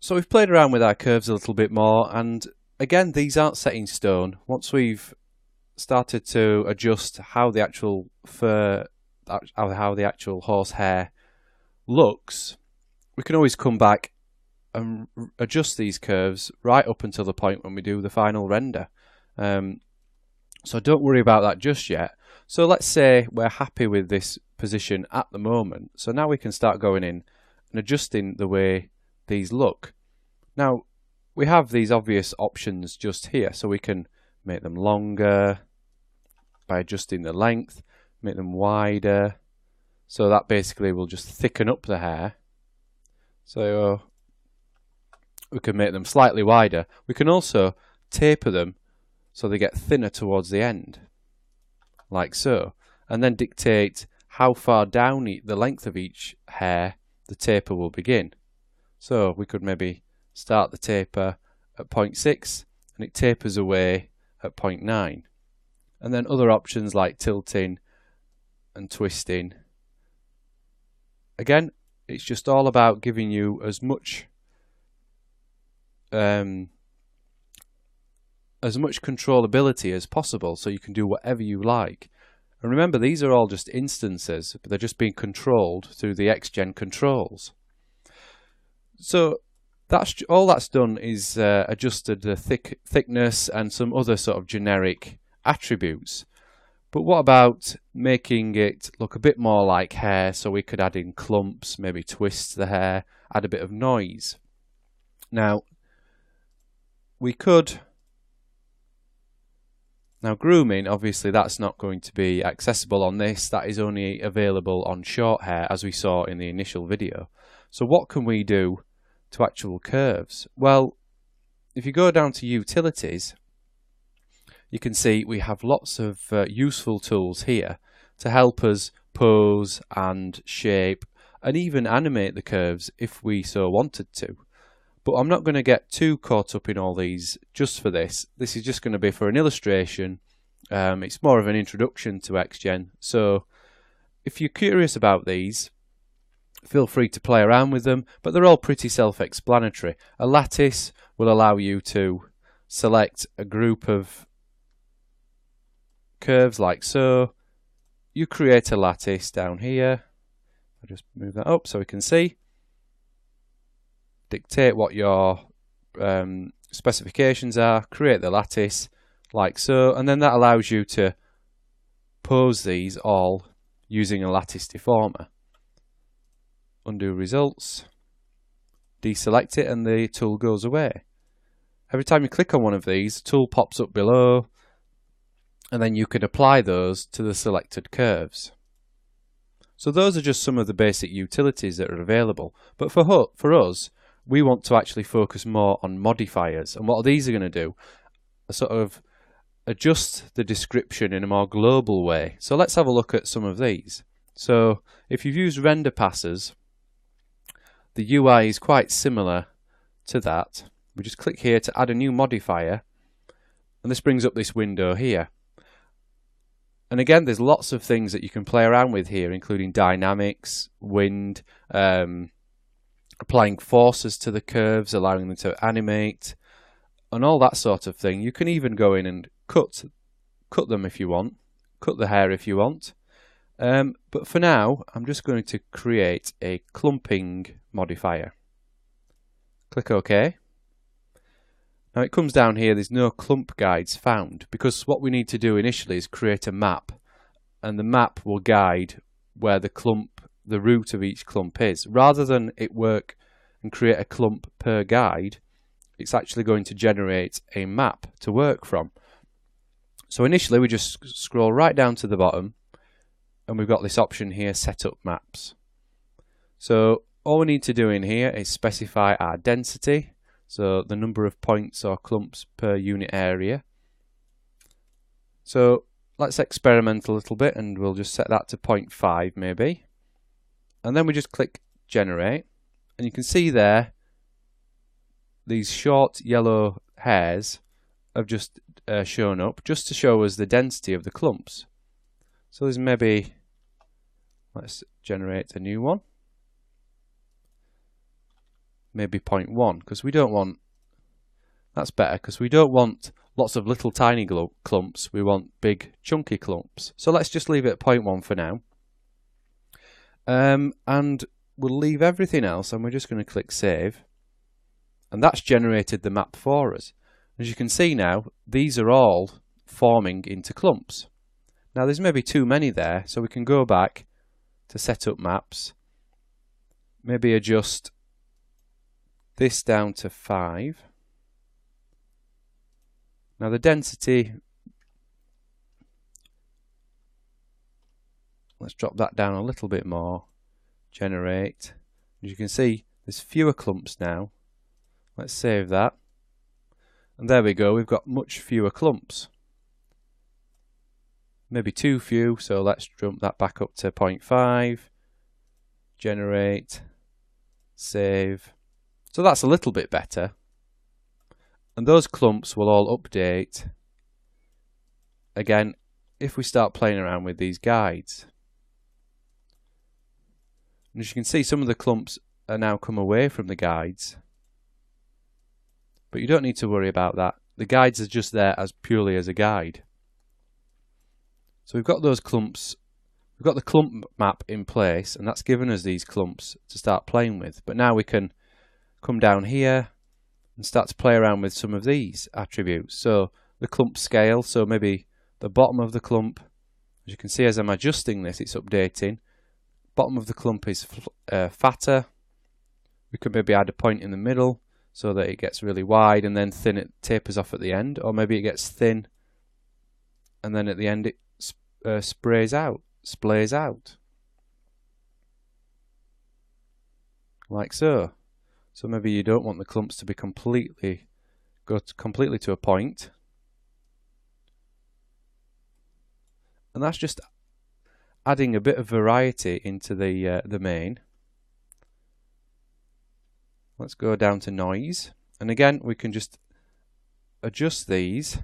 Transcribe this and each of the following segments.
So we've played around with our curves a little bit more, and again, these aren't set in stone. Once we've started to adjust how the actual fur, how the actual horsehair looks, we can always come back and adjust these curves right up until the point when we do the final render. So don't worry about that just yet. So let's say we're happy with this position at the moment. So now we can start going in and adjusting the way these look. Now we have these obvious options just here, so we can make them longer by adjusting the length, make them wider, so that basically will just thicken up the hair. So we can make them slightly wider. We can also taper them so they get thinner towards the end, like so, and then dictate how far down the length of each hair the taper will begin. So we could maybe start the taper at 0.6 and it tapers away at 0.9. And then other options like tilting and twisting. Again, it's just all about giving you as much controllability as possible, so you can do whatever you like. And remember, these are all just instances, but they're just being controlled through the XGen controls. So that's all that's done is adjusted the thickness and some other sort of generic attributes. But what about making it look a bit more like hair? So we could add in clumps, maybe twist the hair, add a bit of noise. Now we could. Now grooming, obviously that's not going to be accessible on this. That is only available on short hair, as we saw in the initial video. So what can we do to actual curves? Well, if you go down to utilities, you can see we have lots of useful tools here to help us pose and shape and even animate the curves if we so wanted to. But I'm not going to get too caught up in all these just for this. This is just going to be for an illustration. It's more of an introduction to XGen. So if you're curious about these, feel free to play around with them, but they're all pretty self-explanatory. A lattice will allow you to select a group of curves like so. You create a lattice down here. I'll just move that up so we can see. Dictate what your specifications are, create the lattice like so, and then that allows you to pose these all using a lattice deformer. Undo results, deselect it, and the tool goes away. Every time you click on one of these, the tool pops up below, and then you can apply those to the selected curves. So those are just some of the basic utilities that are available. But for us, we want to actually focus more on modifiers, and what these are going to do are sort of adjust the description in a more global way. So let's have a look at some of these. So if you've used render passes, the UI is quite similar to that. We just click here to add a new modifier, and this brings up this window here. And again, there's lots of things that you can play around with here, including dynamics, wind, applying forces to the curves, allowing them to animate, and all that sort of thing. You can even go in and cut them if you want, cut the hair if you want. But for now, I'm just going to create a clumping modifier. Click OK. Now it comes down here, there's no clump guides found, because what we need to do initially is create a map, and the map will guide where the root of each clump is. Rather than it work and create a clump per guide, it's actually going to generate a map to work from. So initially we just scroll right down to the bottom, and we've got this option here, set up maps. So all we need to do in here is specify our density, so the number of points or clumps per unit area. So let's experiment a little bit, and we'll just set that to 0.5 maybe. And then we just click generate, and you can see there these short yellow hairs have just shown up, just to show us the density of the clumps. So there's maybe, let's generate a new one. maybe 0.1, because we don't want, that's better, because we don't want lots of little tiny clumps, we want big chunky clumps. So let's just leave it at 0.1 for now. And we'll leave everything else, and we're just going to click save. And that's generated the map for us. As you can see now, these are all forming into clumps. Now there's maybe too many there, so we can go back to set up maps, maybe adjust this down to 5. Now the density, let's drop that down a little bit more, generate. As you can see, there's fewer clumps now. Let's save that. And there we go, we've got much fewer clumps. Maybe too few, so let's jump that back up to 0.5. Generate. Save. So that's a little bit better. And those clumps will all update again if we start playing around with these guides. And as you can see, some of the clumps are now come away from the guides. But you don't need to worry about that. The guides are just there as purely as a guide. So we've got those clumps, we've got the clump map in place, and that's given us these clumps to start playing with. But now we can come down here and start to play around with some of these attributes. So the clump scale, so maybe the bottom of the clump, as you can see as I'm adjusting this, it's updating. Bottom of the clump is fatter. We could maybe add a point in the middle so that it gets really wide, and then thin, it tapers off at the end. Or maybe it gets thin and then at the end it splays out, like so. So maybe you don't want the clumps to be completely to a point, and that's just adding a bit of variety into the main. Let's go down to noise, and again we can just adjust these,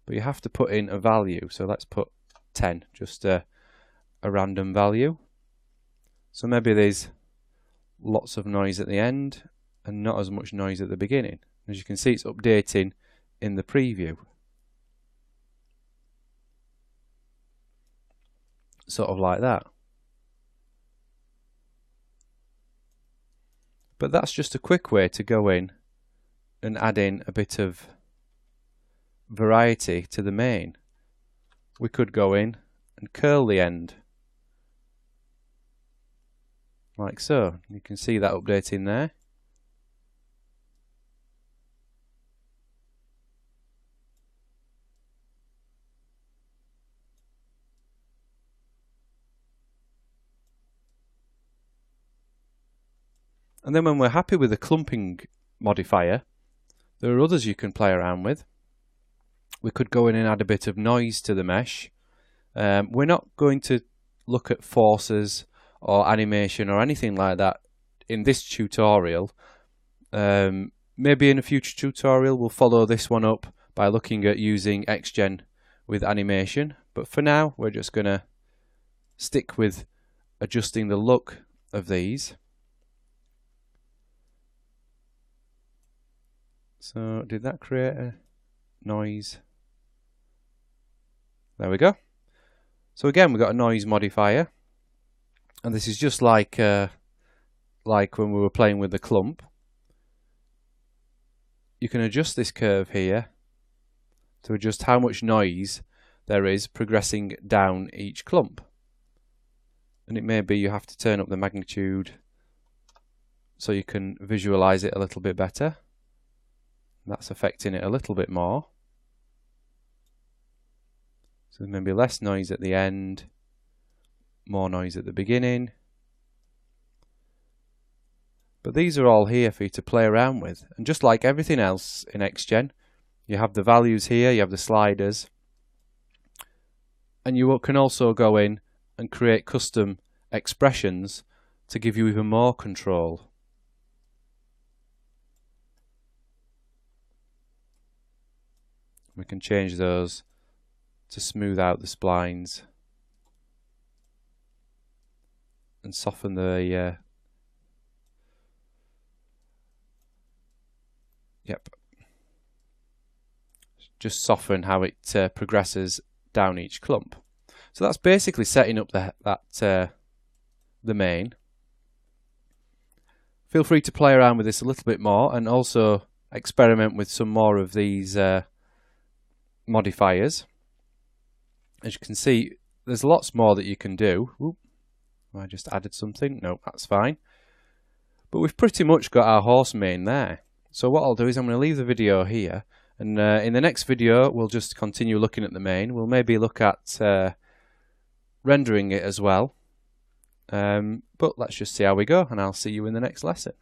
but you have to put in a value. So let's put 10, just a random value. So maybe there's lots of noise at the end and not as much noise at the beginning. As you can see, it's updating in the preview. Sort of like that. But that's just a quick way to go in and add in a bit of variety to the main. We could go in and curl the end like so. You can see that updating there. And then when we're happy with the clumping modifier, there are others you can play around with. We could go in and add a bit of noise to the mesh. We're not going to look at forces or animation or anything like that in this tutorial. Maybe in a future tutorial we'll follow this one up by looking at using XGen with animation. But for now we're just going to stick with adjusting the look of these. So did that create a noise? There we go. So again, we've got a noise modifier, and this is just like when we were playing with the clump. You can adjust this curve here to adjust how much noise there is progressing down each clump. And it may be you have to turn up the magnitude so you can visualize it a little bit better. That's affecting it a little bit more. So maybe less noise at the end, more noise at the beginning. But these are all here for you to play around with. And just like everything else in XGen, you have the values here, you have the sliders. And you can also go in and create custom expressions to give you even more control. We can change those to smooth out the splines and soften the Yep. Just soften how it progresses down each clump. So that's basically setting up the main. Feel free to play around with this a little bit more and also experiment with some more of these modifiers. As you can see, there's lots more that you can do. Oop, I just added something. No, that's fine. But we've pretty much got our horse main there. So what I'll do is I'm going to leave the video here, and in the next video we'll just continue looking at the main. We'll maybe look at rendering it as well. But let's just see how we go, and I'll see you in the next lesson.